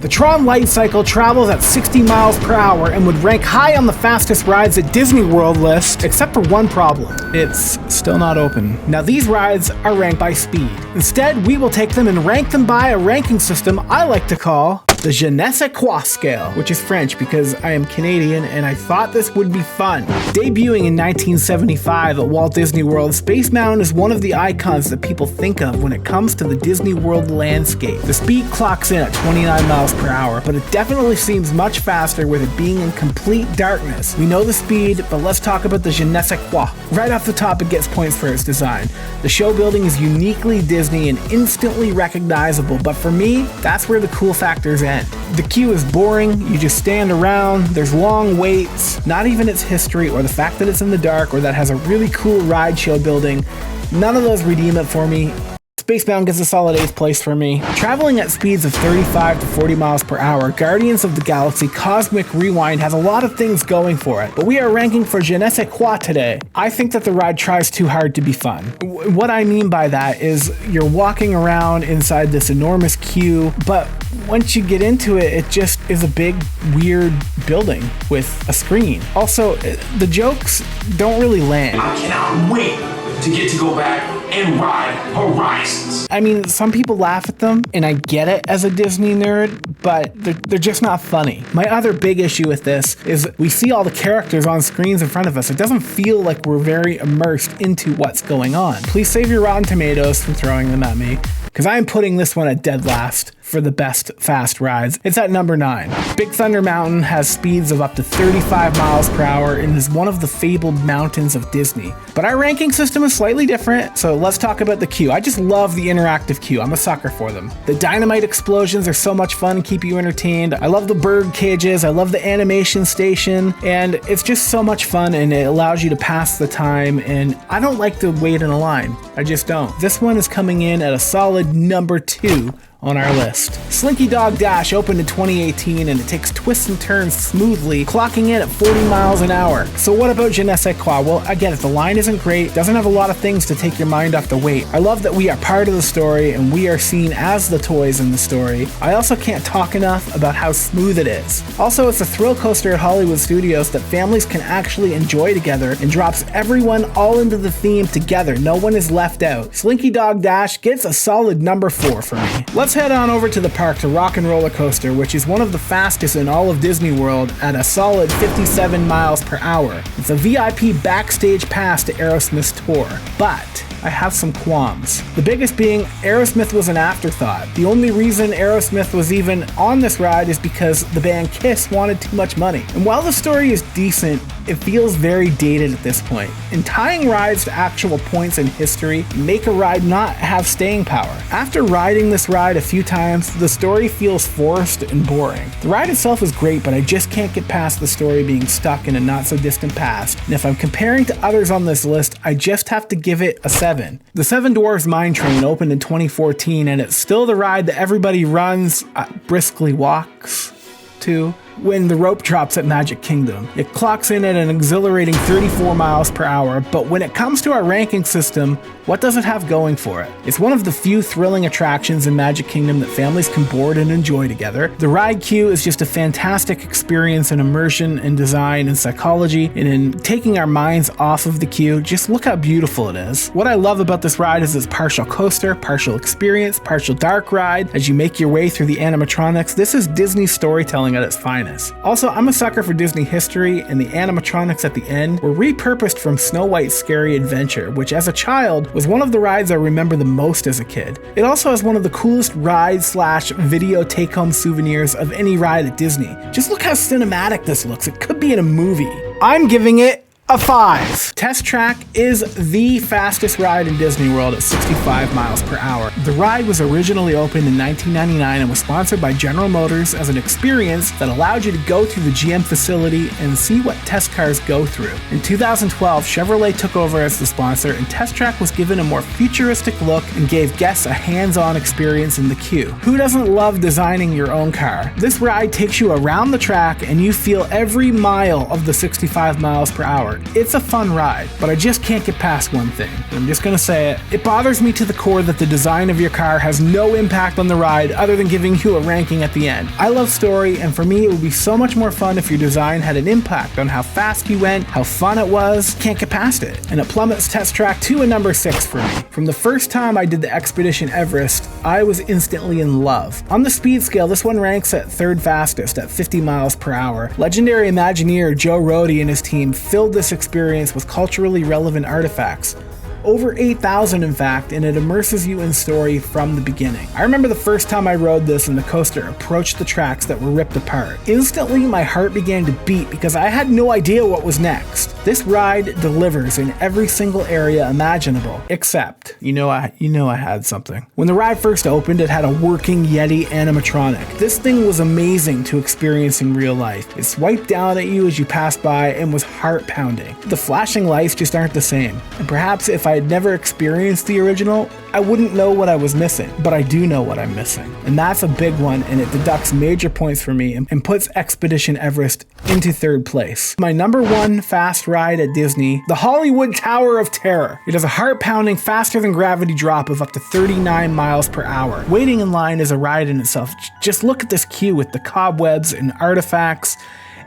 The Tron Light Cycle travels at 60 miles per hour and would rank high on the fastest rides at Disney World list, except for one problem. It's still not open. Now these rides are ranked by speed. Instead, we will take them and rank them by a ranking system I like to call the Je ne sais quoi scale, which is French because I am Canadian and I thought this would be fun. Debuting in 1975 at Walt Disney World, Space Mountain is one of the icons that people think of when it comes to the Disney World landscape. The speed clocks in at 29 miles per hour, but it definitely seems much faster with it being in complete darkness. We know the speed, but let's talk about the Je ne sais quoi. Right off the top, it gets points for its design. The show building is uniquely Disney and instantly recognizable, but for me, that's where the cool factors end. The queue is boring, you just stand around, there's long waits, not even its history or the fact that it's in the dark or that has a really cool ride show building. None of those redeem it for me. Space Mountain gets a solid 8th place for me. Traveling at speeds of 35 to 40 miles per hour, Guardians of the Galaxy Cosmic Rewind has a lot of things going for it, but we are ranking for Je ne sais quoi today. I think that the ride tries too hard to be fun. What I mean by that is you're walking around inside this enormous queue, but once you get into it, it just is a big, weird building with a screen. Also, the jokes don't really land. I cannot wait to get to go back and ride Horizons. I mean, some people laugh at them, and I get it as a Disney nerd, but they're just not funny. My other big issue with this is we see all the characters on screens in front of us. It doesn't feel like we're very immersed into what's going on. Please save your Rotten Tomatoes from throwing them at me, because I am putting this one at dead last for the best fast rides. It's at number 9. Big Thunder Mountain has speeds of up to 35 miles per hour and is one of the fabled mountains of Disney. But our ranking system is slightly different, so let's talk about the queue. I just love the interactive queue. I'm a sucker for them. The dynamite explosions are so much fun and keep you entertained. I love the bird cages, I love the animation station, and it's just so much fun and it allows you to pass the time, and I don't like to wait in a line. I just don't. This one is coming in at a solid number 2 on our list. Slinky Dog Dash opened in 2018 and it takes twists and turns smoothly, clocking in at 40 miles an hour. So what about Je ne sais quoi? Well, I get it, the line isn't great, doesn't have a lot of things to take your mind off the wait. I love that we are part of the story and we are seen as the toys in the story. I also can't talk enough about how smooth it is. Also, it's a thrill coaster at Hollywood Studios that families can actually enjoy together and drops everyone all into the theme together. No one is left out. Slinky Dog Dash gets a solid number 4 for me. Let's head on over to the park to Rock and Roller Coaster, which is one of the fastest in all of Disney World at a solid 57 miles per hour. It's a VIP backstage pass to Aerosmith's tour, but I have some qualms. The biggest being Aerosmith was an afterthought. The only reason Aerosmith was even on this ride is because the band Kiss wanted too much money. And while the story is decent, it feels very dated at this point. And tying rides to actual points in history make a ride not have staying power. After riding this ride a few times, the story feels forced and boring. The ride itself is great, but I just can't get past the story being stuck in a not so distant past. And if I'm comparing to others on this list, I just have to give it a 7. The Seven Dwarfs Mine Train opened in 2014 and it's still the ride that everybody runs, briskly walks to when the rope drops at Magic Kingdom. It clocks in at an exhilarating 34 miles per hour, but when it comes to our ranking system, what does it have going for it? It's one of the few thrilling attractions in Magic Kingdom that families can board and enjoy together. The ride queue is just a fantastic experience in immersion and design and psychology, and in taking our minds off of the queue, just look how beautiful it is. What I love about this ride is its partial coaster, partial experience, partial dark ride. As you make your way through the animatronics, this is Disney storytelling at its finest. Also, I'm a sucker for Disney history, and the animatronics at the end were repurposed from Snow White's Scary Adventure, which as a child was one of the rides I remember the most as a kid. It also has one of the coolest ride/video take-home souvenirs of any ride at Disney. Just look how cinematic this looks. It could be in a movie. I'm giving it a 5. Test Track is the fastest ride in Disney World at 65 miles per hour. The ride was originally opened in 1999 and was sponsored by General Motors as an experience that allowed you to go through the GM facility and see what test cars go through. In 2012, Chevrolet took over as the sponsor and Test Track was given a more futuristic look and gave guests a hands-on experience in the queue. Who doesn't love designing your own car? This ride takes you around the track and you feel every mile of the 65 miles per hour. part. It's a fun ride, but I just can't get past one thing. I'm just gonna say it. It bothers me to the core that the design of your car has no impact on the ride other than giving you a ranking at the end. I love story, and for me it would be so much more fun if your design had an impact on how fast you went, how fun it was. Can't get past it. And it plummets Test Track to a number 6 for me. From the first time I did the Expedition Everest, I was instantly in love. On the speed scale, this one ranks at 3rd fastest at 50 miles per hour. Legendary Imagineer Joe Rohde and his team filled this experience with culturally relevant artifacts. Over 8,000 in fact, and it immerses you in story from the beginning. I remember the first time I rode this and the coaster approached the tracks that were ripped apart. Instantly my heart began to beat because I had no idea what was next. This ride delivers in every single area imaginable, except, you know I had something. When the ride first opened, it had a working Yeti animatronic. This thing was amazing to experience in real life. It swiped down at you as you passed by and was heart pounding. The flashing lights just aren't the same, and perhaps if I had never experienced the original, I wouldn't know what I was missing, but I do know what I'm missing. And that's a big one, and it deducts major points for me and puts Expedition Everest into 3rd place. My number 1 fast ride at Disney, the Hollywood Tower of Terror. It has a heart-pounding, faster than gravity drop of up to 39 miles per hour. Waiting in line is a ride in itself. Just look at this queue with the cobwebs and artifacts.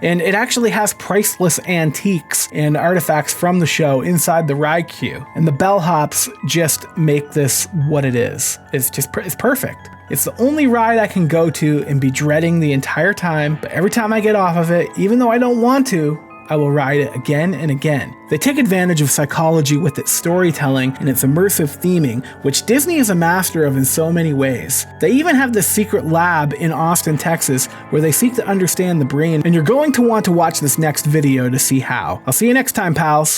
And it actually has priceless antiques and artifacts from the show inside the ride queue. And the bellhops just make this what it is. It's perfect. It's the only ride I can go to and be dreading the entire time, but every time I get off of it, even though I don't want to, I will ride it again and again. They take advantage of psychology with its storytelling and its immersive theming, which Disney is a master of in so many ways. They even have this secret lab in Austin, Texas, where they seek to understand the brain, and you're going to want to watch this next video to see how. I'll see you next time, pals.